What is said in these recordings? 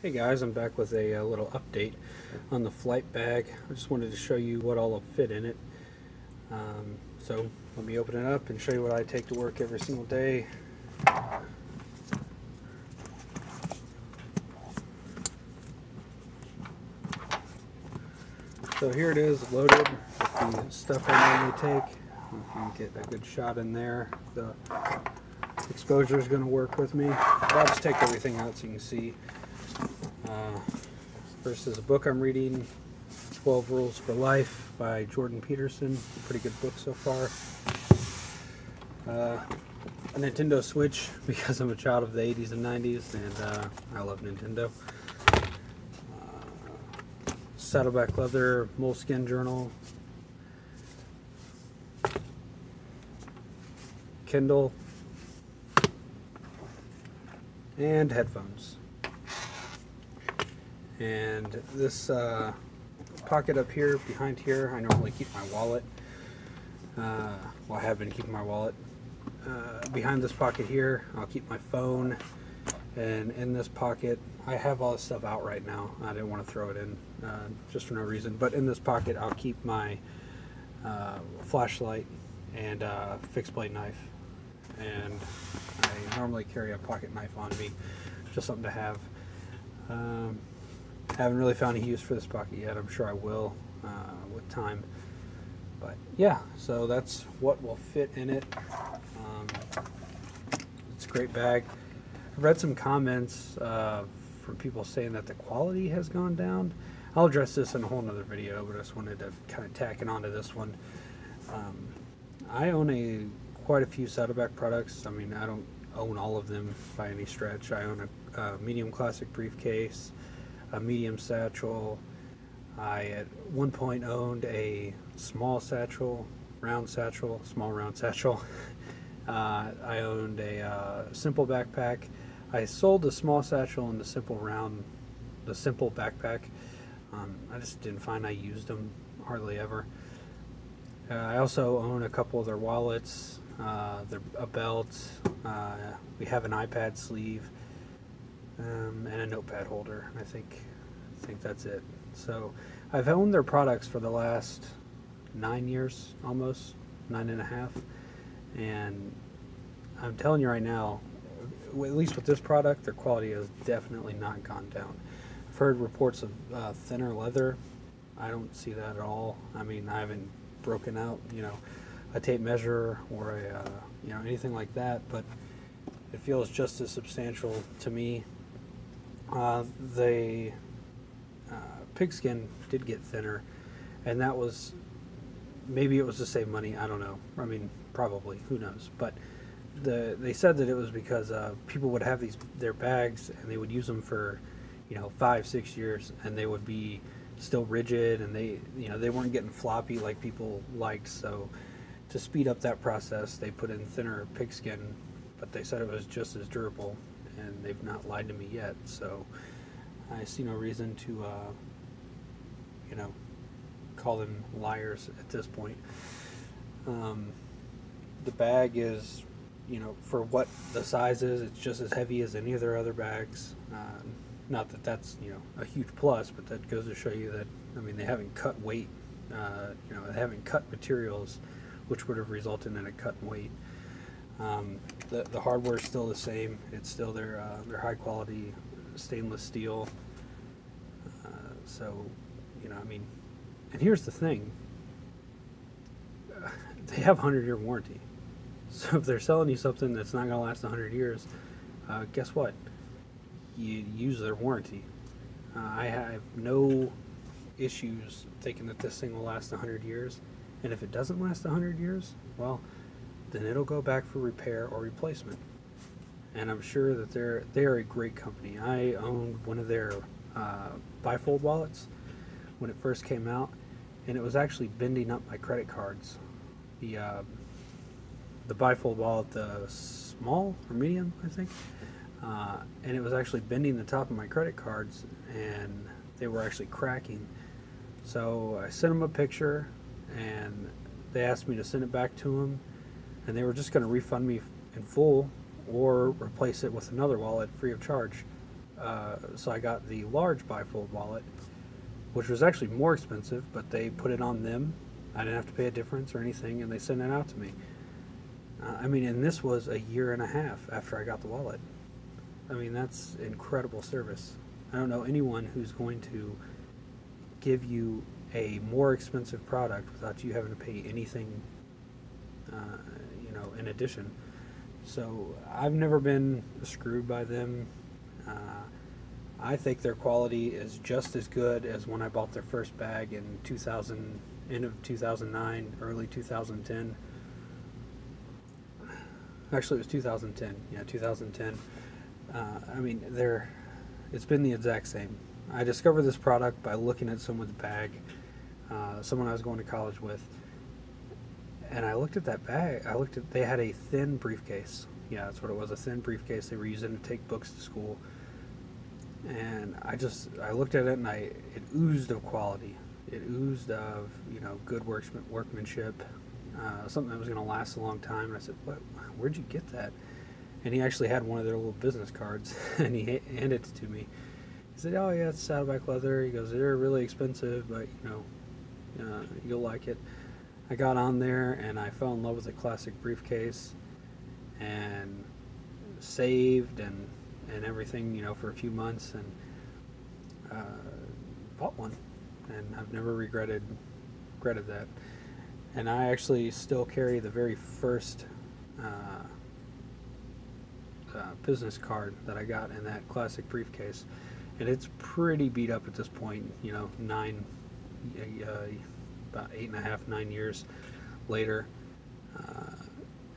Hey guys, I'm back with a little update on the flight bag. I just wanted to show you what all will fit in it. So let me open it up and show you what I take to work every single day. So here it is, loaded with the stuff I normally take. If you can get a good shot in there, the exposure is going to work with me. But I'll just take everything out so you can see. First is a book I'm reading, 12 Rules for Life by Jordan Peterson. Pretty good book so far. A Nintendo Switch because I'm a child of the 80s and 90s and I love Nintendo. Saddleback Leather Moleskin Journal. Kindle. And headphones. And this pocket up here, behind here, I normally keep my wallet. Well, I have been keeping my wallet. Behind this pocket here, I'll keep my phone. And in this pocket, I have all this stuff out right now. I didn't want to throw it in just for no reason. But in this pocket, I'll keep my flashlight and fixed blade knife. And I normally carry a pocket knife on me, just something to have. Haven't really found any use for this pocket yet. I'm sure I will with time. But yeah, so that's what will fit in it. It's a great bag. I've read some comments from people saying that the quality has gone down. I'll address this in a whole nother video, but I just wanted to kind of tack it onto this one. I own quite a few Saddleback products. I mean, I don't own all of them by any stretch. I own a medium classic briefcase, a medium satchel. I at one point owned a small satchel, small round satchel. I owned a simple backpack. I sold the small satchel and the simple backpack. I just didn't find I used them hardly ever. I also own a couple of their wallets, a belt. We have an iPad sleeve. And a notepad holder. I think that's it. So I've owned their products for the last 9 years, almost 9.5, and I'm telling you right now, at least with this product, their quality has definitely not gone down. I've heard reports of thinner leather. I don't see that at all. I mean, I haven't broken out, a tape measure or a, anything like that, but it feels just as substantial to me. The pigskin did get thinner, and that was, maybe it was to save money, I don't know. I mean, probably, who knows. But they said that it was because people would have their bags and they would use them for 5-6 years, and they would be still rigid, and they weren't getting floppy like people liked. So to speed up that process, they put in thinner pigskin, but they said it was just as durable, and they've not lied to me yet, so I see no reason to call them liars at this point. The bag is, for what the size is, it's just as heavy as any of their other bags. Not that that's a huge plus, but that goes to show you that, I mean, they haven't cut weight. They haven't cut materials, which would have resulted in a cut in weight. The hardware is still the same. It's still their high quality stainless steel. So, I mean, and here's the thing. They have a 100-year warranty. So if they're selling you something that's not going to last 100 years, guess what? You use their warranty. I have no issues thinking that this thing will last 100 years. And if it doesn't last 100 years, well, then it'll go back for repair or replacement. And I'm sure that they are a great company. I owned one of their bifold wallets when it first came out, and it was actually bending up my credit cards. The bifold wallet, the small or medium, I think, and it was actually bending the top of my credit cards, and they were actually cracking. So I sent them a picture, and they asked me to send it back to them, and they were just going to refund me in full or replace it with another wallet free of charge. So I got the large bifold wallet, which was actually more expensive, but they put it on them. I didn't have to pay a difference or anything, and they sent it out to me. I mean, and this was a year and a half after I got the wallet. I mean, that's incredible service. I don't know anyone who's going to give you a more expensive product without you having to pay anything, in addition. So I've never been screwed by them. I think their quality is just as good as when I bought their first bag in 2000, end of 2009, early 2010. Actually, it was 2010. Yeah, 2010. I mean, it's been the exact same. I discovered this product by looking at someone's bag, someone I was going to college with, and I looked at that bag. They had a thin briefcase. Yeah, that's what it was, a thin briefcase they were using to take books to school. And I looked at it, and it oozed of quality. It oozed of, good workmanship, something that was going to last a long time. And I said, where'd you get that? And he actually had one of their little business cards, and he handed it to me. He said, oh yeah, it's Saddleback leather. He goes, they're really expensive, but you'll like it. I got on there, and I fell in love with the classic briefcase, and saved and everything, for a few months, and bought one, and I've never regretted that. And I actually still carry the very first business card that I got in that classic briefcase, and it's pretty beat up at this point. About 8.5, 9 years later,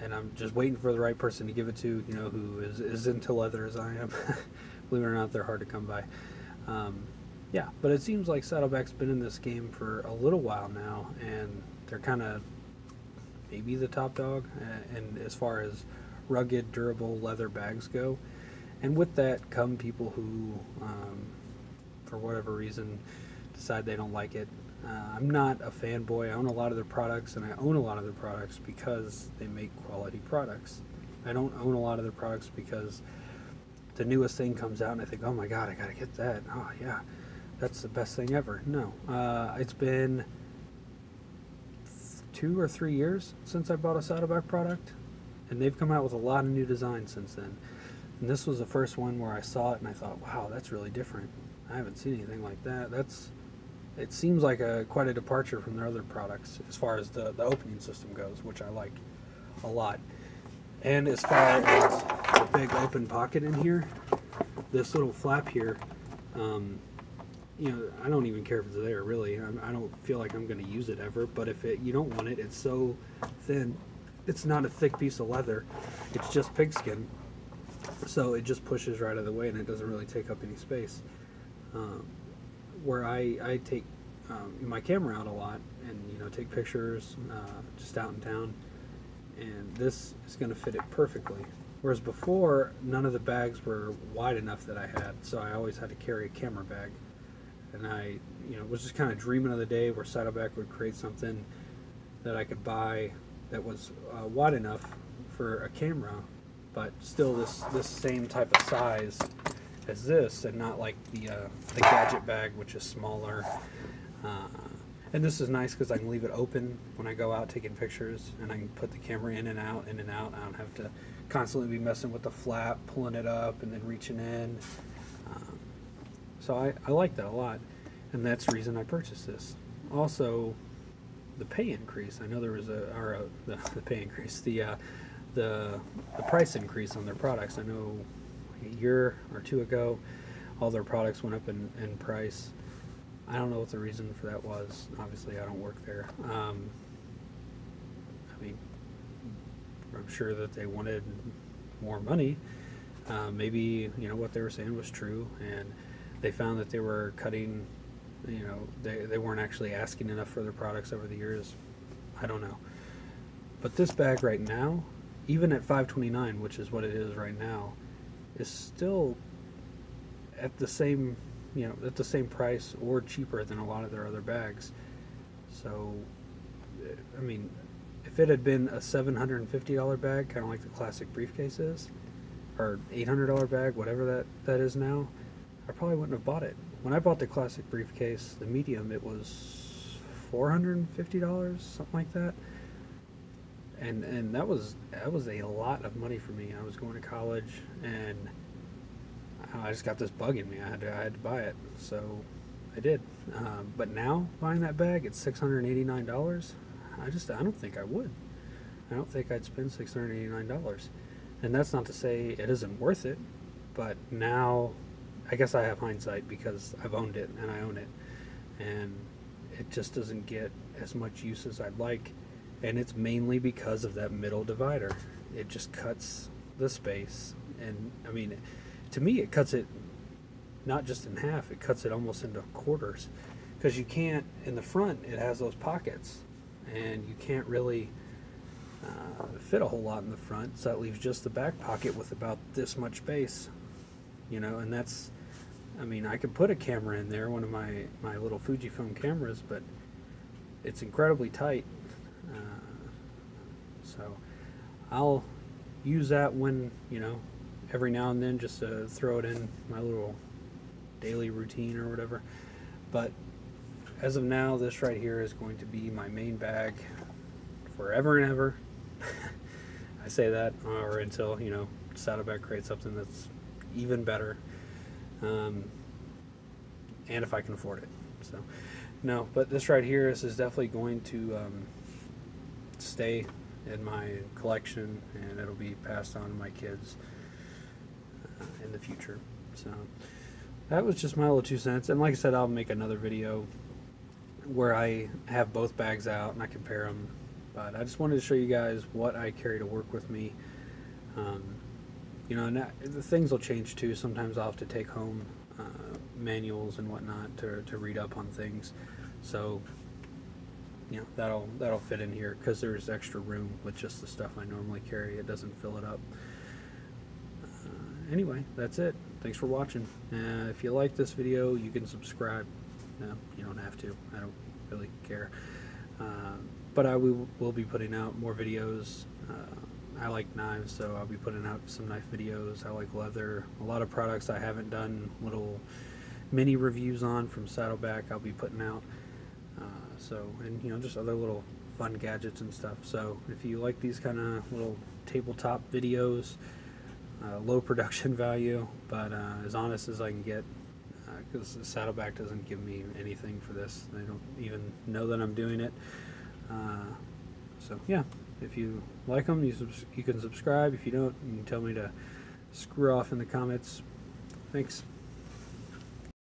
and I'm just waiting for the right person to give it to, who is into leather as I am. Believe it or not, they're hard to come by. Yeah, but it seems like Saddleback's been in this game for a little while now, and they're kind of maybe the top dog, and as far as rugged, durable leather bags go. And with that come people who, for whatever reason, decide they don't like it. I'm not a fanboy. I own a lot of their products, and I own a lot of their products because they make quality products. I don't own a lot of their products because the newest thing comes out and I think, oh my god, I gotta get that. Oh yeah, that's the best thing ever. No, it's been 2 or 3 years since I bought a Saddleback product, and they've come out with a lot of new designs since then. And this was the first one where I saw it and I thought, wow, that's really different. I haven't seen anything like that. It seems like quite a departure from their other products as far as the opening system goes, which I like a lot. And as far as the big open pocket in here, this little flap here, I don't even care if it's there, really. I don't feel like I'm going to use it ever, but if you don't want it, it's so thin. It's not a thick piece of leather. It's just pigskin. So it just pushes right out of the way, and it doesn't really take up any space. Where I take my camera out a lot and take pictures just out in town, and this is going to fit it perfectly. Whereas before, none of the bags were wide enough that I had, so I always had to carry a camera bag. And I was just kind of dreaming of the day where Saddleback would create something that I could buy that was wide enough for a camera, but still this same type of size as this, and not like the gadget bag, which is smaller. And this is nice because I can leave it open when I go out taking pictures, and I can put the camera in and out, in and out. I don't have to constantly be messing with the flap, pulling it up, and then reaching in. So I like that a lot, and that's the reason I purchased this. Also, the pay increase. I know there was the pay increase, the price increase on their products. I know a year or two ago, all their products went up in price. I don't know what the reason for that was. Obviously, I don't work there. I mean, I'm sure that they wanted more money. Maybe what they were saying was true, and they found that they were cutting. They weren't actually asking enough for their products over the years. I don't know. But this bag right now, even at $529, which is what it is right now, is still at the same price or cheaper than a lot of their other bags. So, I mean, if it had been a $750 bag, kind of like the classic briefcase is, or $800 bag, whatever that is now, I probably wouldn't have bought it. When I bought the classic briefcase, the medium, it was $450, something like that. And that was a lot of money for me. I was going to college, and I just got this bug in me. I had to buy it, so I did. But now buying that bag, it's $689. I don't think I would. I don't think I'd spend $689. And that's not to say it isn't worth it, but now I guess I have hindsight because I've owned it and I own it, and it just doesn't get as much use as I'd like. And it's mainly because of that middle divider. It just cuts the space, and I mean, to me, it cuts it not just in half, it cuts it almost into quarters, because you can't, in the front it has those pockets, and you can't really fit a whole lot in the front, so that leaves just the back pocket with about this much space, you know. And that's, I mean, I could put a camera in there, one of my little Fujifilm cameras, but it's incredibly tight. So I'll use that when, you know, every now and then, just to throw it in my little daily routine or whatever. But as of now, this right here is going to be my main bag forever and ever. I say that, or until, you know, Saddleback creates something that's even better, and if I can afford it. So no, but this right here, this is definitely going to stay in my collection, and it'll be passed on to my kids in the future. So that was just my little 2 cents. And like I said, I'll make another video where I have both bags out and I compare them. But I just wanted to show you guys what I carry to work with me. You know, and the things will change too. Sometimes I'll have to take home manuals and whatnot to read up on things. So, you know, that'll fit in here, because there's extra room with just the stuff I normally carry. It doesn't fill it up. Anyway, that's it. Thanks for watching. If you like this video, you can subscribe. No, you don't have to. I don't really care. But I will be putting out more videos. I like knives, so I'll be putting out some knife videos. I like leather. A lot of products I haven't done little mini reviews on from Saddleback, I'll be putting out. So, and you know, just other little fun gadgets and stuff. So if you like these kind of little tabletop videos, low production value, but as honest as I can get, because Saddleback doesn't give me anything for this. They don't even know that I'm doing it. So yeah, if you like them, you can subscribe. If you don't, you can tell me to screw off in the comments. Thanks.